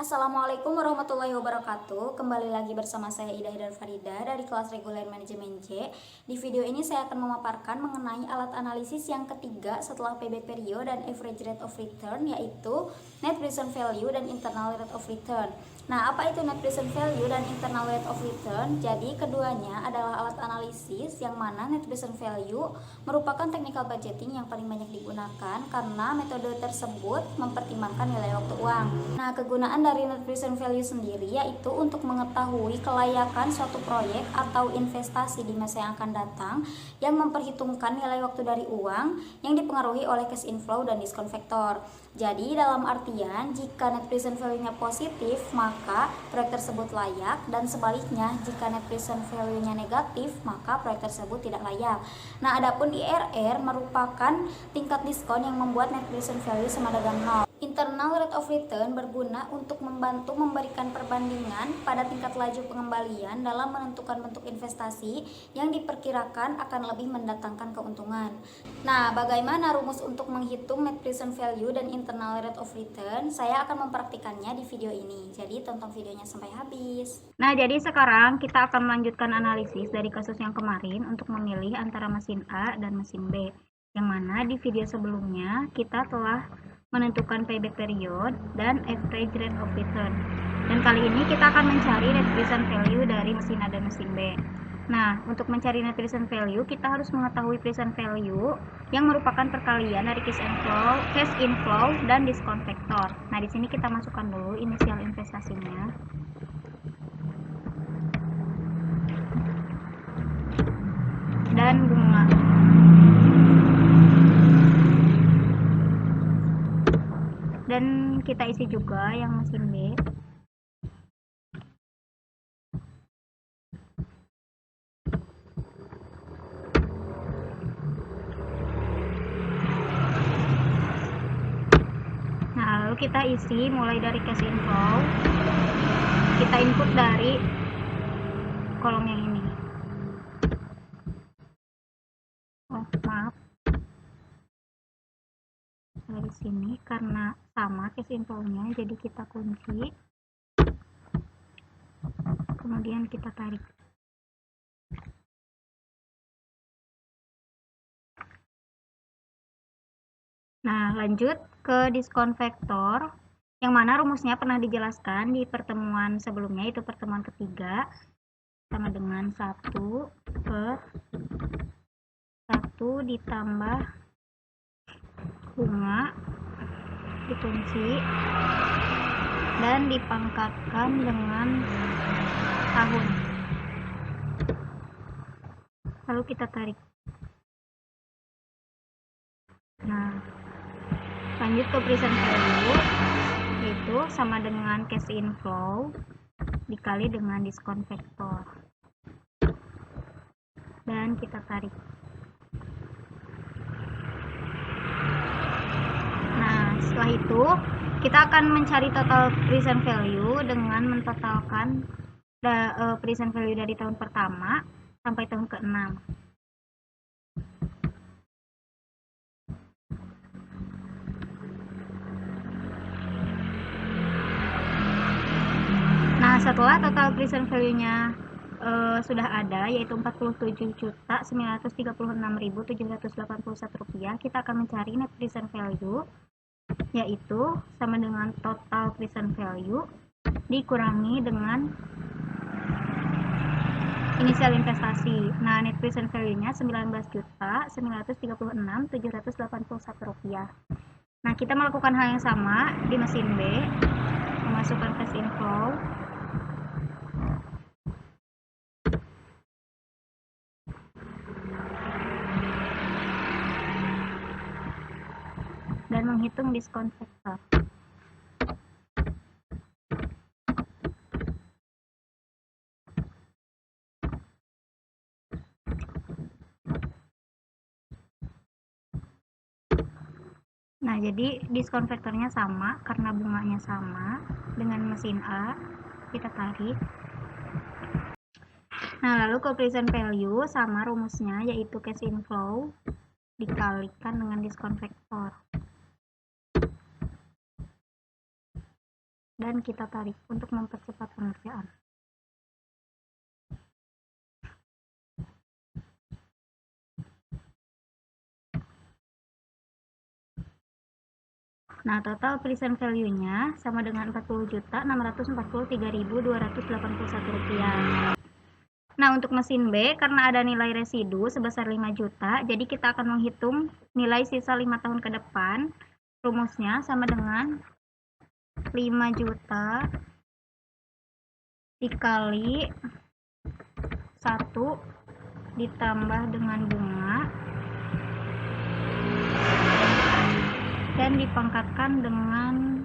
Assalamualaikum warahmatullahi wabarakatuh. Kembali lagi bersama saya Ida Hidar Farida dari kelas reguler manajemen J. Di video ini saya akan memaparkan mengenai alat analisis yang ketiga setelah payback period dan average rate of return, yaitu net present value dan internal rate of return. Nah, apa itu net present value dan internal rate of return? Jadi, keduanya adalah alat analisis yang mana net present value merupakan technical budgeting yang paling banyak digunakan karena metode tersebut mempertimbangkan nilai waktu uang. Nah, kegunaan dari net present value sendiri yaitu untuk mengetahui kelayakan suatu proyek atau investasi di masa yang akan datang yang memperhitungkan nilai waktu dari uang yang dipengaruhi oleh cash inflow dan diskon faktor. Jadi, dalam artian jika net present value-nya positif, maka proyek tersebut layak, dan sebaliknya jika net present value-nya negatif, maka proyek tersebut tidak layak. Nah, adapun IRR merupakan tingkat diskon yang membuat net present value sama dengan 0. Internal rate of return berguna untuk membantu memberikan perbandingan pada tingkat laju pengembalian dalam menentukan bentuk investasi yang diperkirakan akan lebih mendatangkan keuntungan. Nah, bagaimana rumus untuk menghitung net present value dan internal rate of return? Saya akan mempraktikannya di video ini. Jadi, tonton videonya sampai habis. Nah, jadi sekarang kita akan melanjutkan analisis dari kasus yang kemarin untuk memilih antara mesin A dan mesin B. Yang mana di video sebelumnya kita telah menentukan payback period dan average rate of return. Dan kali ini kita akan mencari net present value dari mesin A dan mesin B. Nah, untuk mencari net present value, kita harus mengetahui present value yang merupakan perkalian dari cash inflow dan diskon faktor. Nah, di sini kita masukkan dulu inisial investasinya. Dan bunga. Dan kita isi juga yang mesin B. Nah, lalu kita isi mulai dari cash inflow. Kita input dari kolom yang ini. Oh, maaf. Dari sini karena sama cash inflow-nya, jadi kita kunci. Kemudian kita tarik. Nah, lanjut ke diskon faktor, yang mana rumusnya pernah dijelaskan di pertemuan sebelumnya, itu pertemuan ketiga, sama dengan 1/1 ditambah bunga dikunci dan dipangkatkan dengan tahun. Lalu kita tarik. Nah, lanjut ke present value, yaitu sama dengan cash inflow dikali dengan diskon faktor. Dan kita tarik. Nah, setelah itu kita akan mencari total present value dengan mentotalkan present value dari tahun pertama sampai tahun ke-6. Nah, setelah total present value-nya sudah ada, yaitu Rp47.936.781, kita akan mencari net present value, yaitu sama dengan total present value dikurangi dengan inisial investasi. Nah, net present value-nya Rp19.936.781. Nah, kita melakukan hal yang sama di mesin B, memasukkan cash inflow, dan menghitung diskon faktor. Nah, jadi diskon faktornya sama karena bunganya sama dengan mesin A. Kita tarik. Nah, lalu ke present value sama rumusnya, yaitu cash inflow dikalikan dengan diskon faktor. dan kita tarik untuk mempercepat pengerjaan. Nah, total present value-nya sama dengan Rp40.643.281. Nah, untuk mesin B, karena ada nilai residu sebesar 5 juta, jadi kita akan menghitung nilai sisa 5 tahun ke depan. Rumusnya sama dengan 5 juta dikali 1 ditambah dengan bunga dan dipangkatkan dengan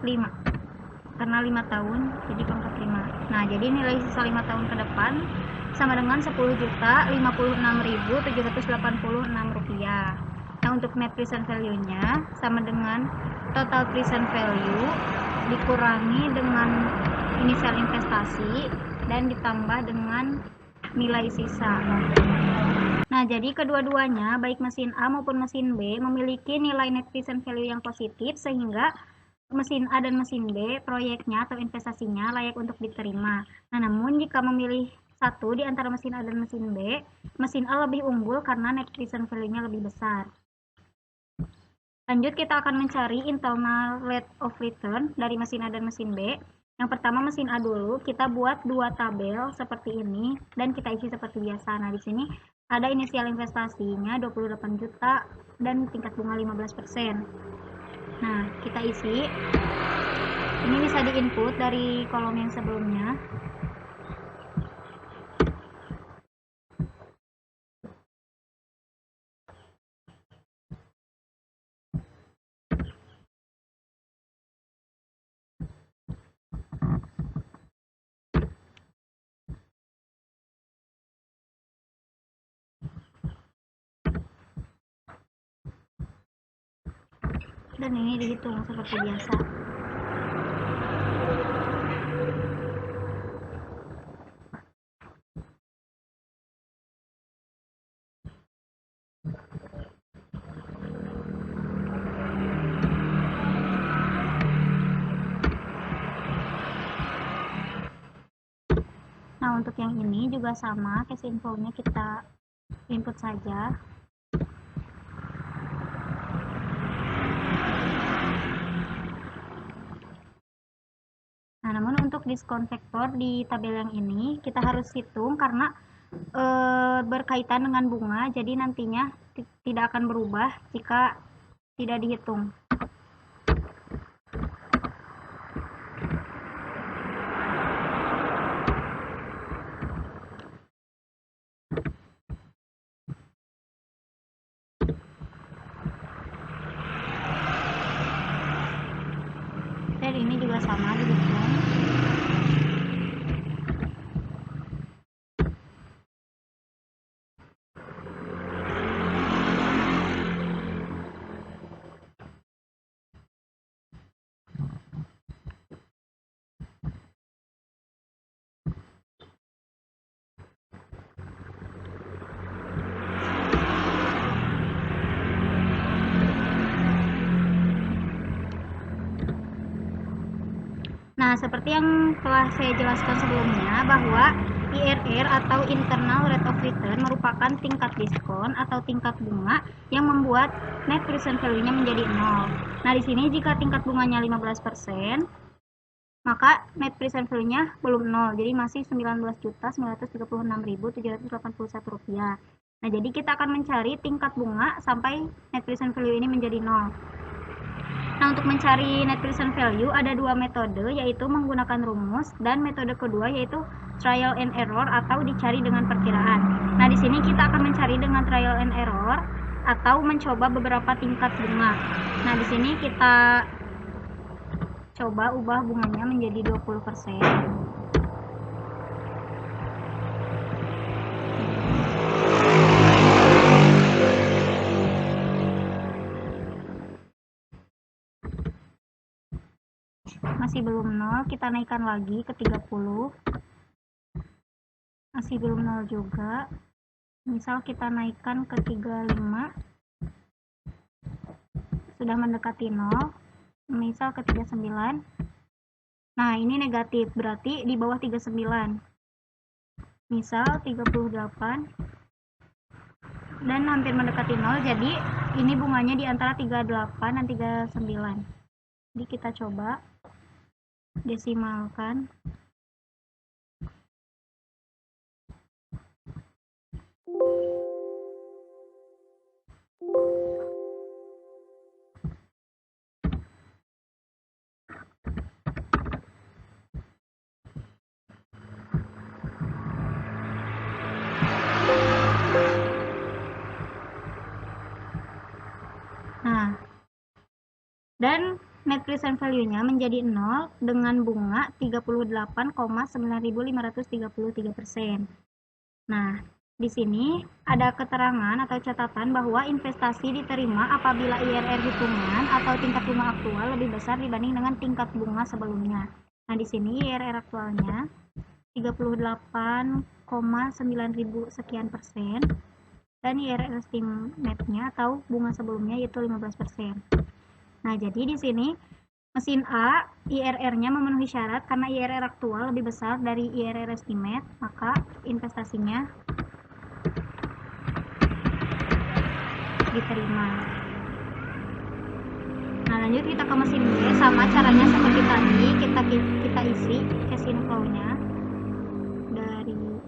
5 karena 5 tahun jadi pangkat 5. Nah, jadi nilai sisa 5 tahun ke depan sama dengan Rp10.056.786. Nah, untuk net present value nya sama dengan total present value dikurangi dengan inisial investasi dan ditambah dengan nilai sisa. Nah, jadi kedua-duanya, baik mesin A maupun mesin B, memiliki nilai net present value yang positif, sehingga mesin A dan mesin B, proyeknya atau investasinya layak untuk diterima. Nah, namun jika memilih satu di antara mesin A dan mesin B, mesin A lebih unggul karena net present value-nya lebih besar. Lanjut, kita akan mencari internal rate of return dari mesin A dan mesin B. Yang pertama mesin A dulu, kita buat dua tabel seperti ini dan kita isi seperti biasa. Nah, di sini ada inisial investasinya 28 juta dan tingkat bunga 15%. Nah, kita isi. Ini bisa di-input dari kolom yang sebelumnya. Dan ini dihitung seperti biasa. Nah, untuk yang ini juga sama, cash inflow-nya kita input saja. Nah, namun untuk diskon faktor di tabel yang ini kita harus hitung karena berkaitan dengan bunga, jadi nantinya tidak akan berubah jika tidak dihitung. Dan ini juga sama dihitung. Nah, seperti yang telah saya jelaskan sebelumnya, bahwa IRR atau Internal Rate of Return merupakan tingkat diskon atau tingkat bunga yang membuat net present value-nya menjadi 0. Nah, di sini jika tingkat bunganya 15%, maka net present value-nya belum 0, jadi masih Rp19.936.781. Nah, jadi kita akan mencari tingkat bunga sampai net present value ini menjadi 0. Nah, untuk mencari net present value ada dua metode, yaitu menggunakan rumus dan metode kedua yaitu trial and error atau dicari dengan perkiraan. Nah, di sini kita akan mencari dengan trial and error atau mencoba beberapa tingkat bunga. Nah, di sini kita coba ubah bunganya menjadi 20%. Masih belum 0, kita naikkan lagi ke 30. Masih belum 0 juga. Misal kita naikkan ke 35. Sudah mendekati 0. misal ke 39. Nah, ini negatif, berarti di bawah 39. Misal 38 dan hampir mendekati 0, jadi ini bunganya di antara 38 dan 39. Jadi kita coba desimalkan. Nah, dan net present value-nya menjadi 0 dengan bunga 38,9533%. Nah, di sini ada keterangan atau catatan bahwa investasi diterima apabila IRR hitungan atau tingkat bunga aktual lebih besar dibanding dengan tingkat bunga sebelumnya. Nah, di sini IRR aktualnya 38,9000 sekian persen dan IRR estimate-nya atau bunga sebelumnya yaitu 15%. Nah, jadi di sini mesin A IRR-nya memenuhi syarat karena IRR aktual lebih besar dari IRR estimate, maka investasinya diterima. Nah, lanjut kita ke mesin B, sama caranya seperti tadi, kita isi cash inflow-nya dari ini.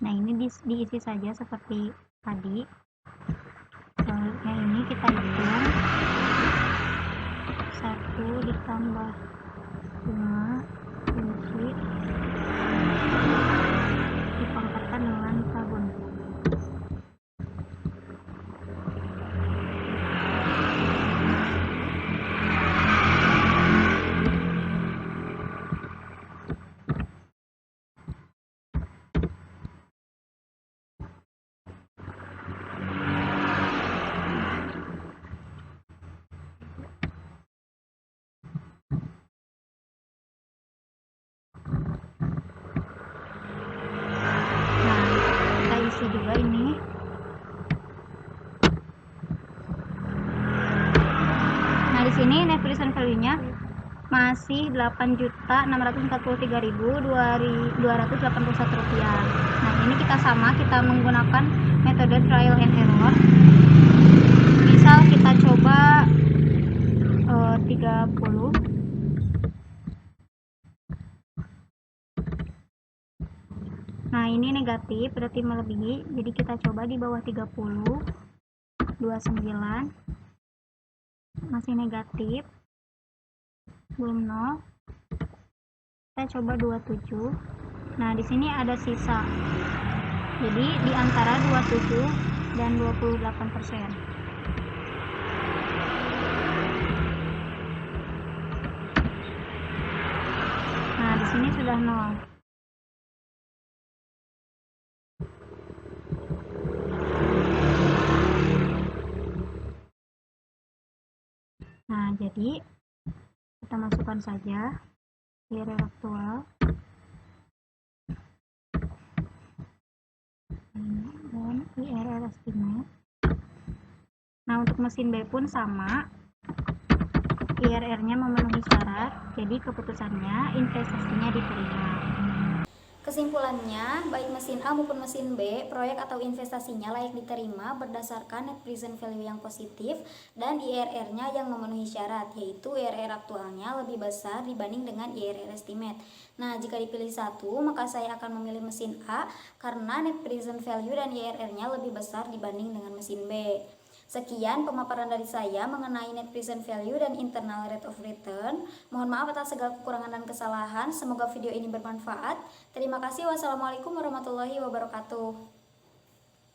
Nah, ini diisi saja seperti tadi. Yang ini kita hitung 1 ditambah bunga kunci dipangkatkan dengan tahun. Juga ini. Nah, di sini net present value-nya masih 8.643.281 rupiah. Nah, ini kita menggunakan metode trial and error. Misal kita coba 30. Nah, ini negatif, berarti melebihi. Jadi kita coba di bawah 30. 29. Masih negatif. Belum 0. Kita coba 27. Nah, di sini ada sisa. Jadi di antara 27 dan 28%. Nah, di sini sudah 0. Nah, jadi kita masukkan saja IRR aktual dan IRR estimate. Nah, untuk mesin B pun sama, IRR-nya memenuhi syarat, jadi keputusannya investasinya diterima. Kesimpulannya, baik mesin A maupun mesin B, proyek atau investasinya layak diterima berdasarkan net present value yang positif dan IRR-nya yang memenuhi syarat, yaitu IRR aktualnya lebih besar dibanding dengan IRR estimate. Nah, jika dipilih satu, maka saya akan memilih mesin A karena net present value dan IRR-nya lebih besar dibanding dengan mesin B. Sekian pemaparan dari saya mengenai net present value dan internal rate of return. Mohon maaf atas segala kekurangan dan kesalahan. Semoga video ini bermanfaat. Terima kasih. Wassalamualaikum warahmatullahi wabarakatuh.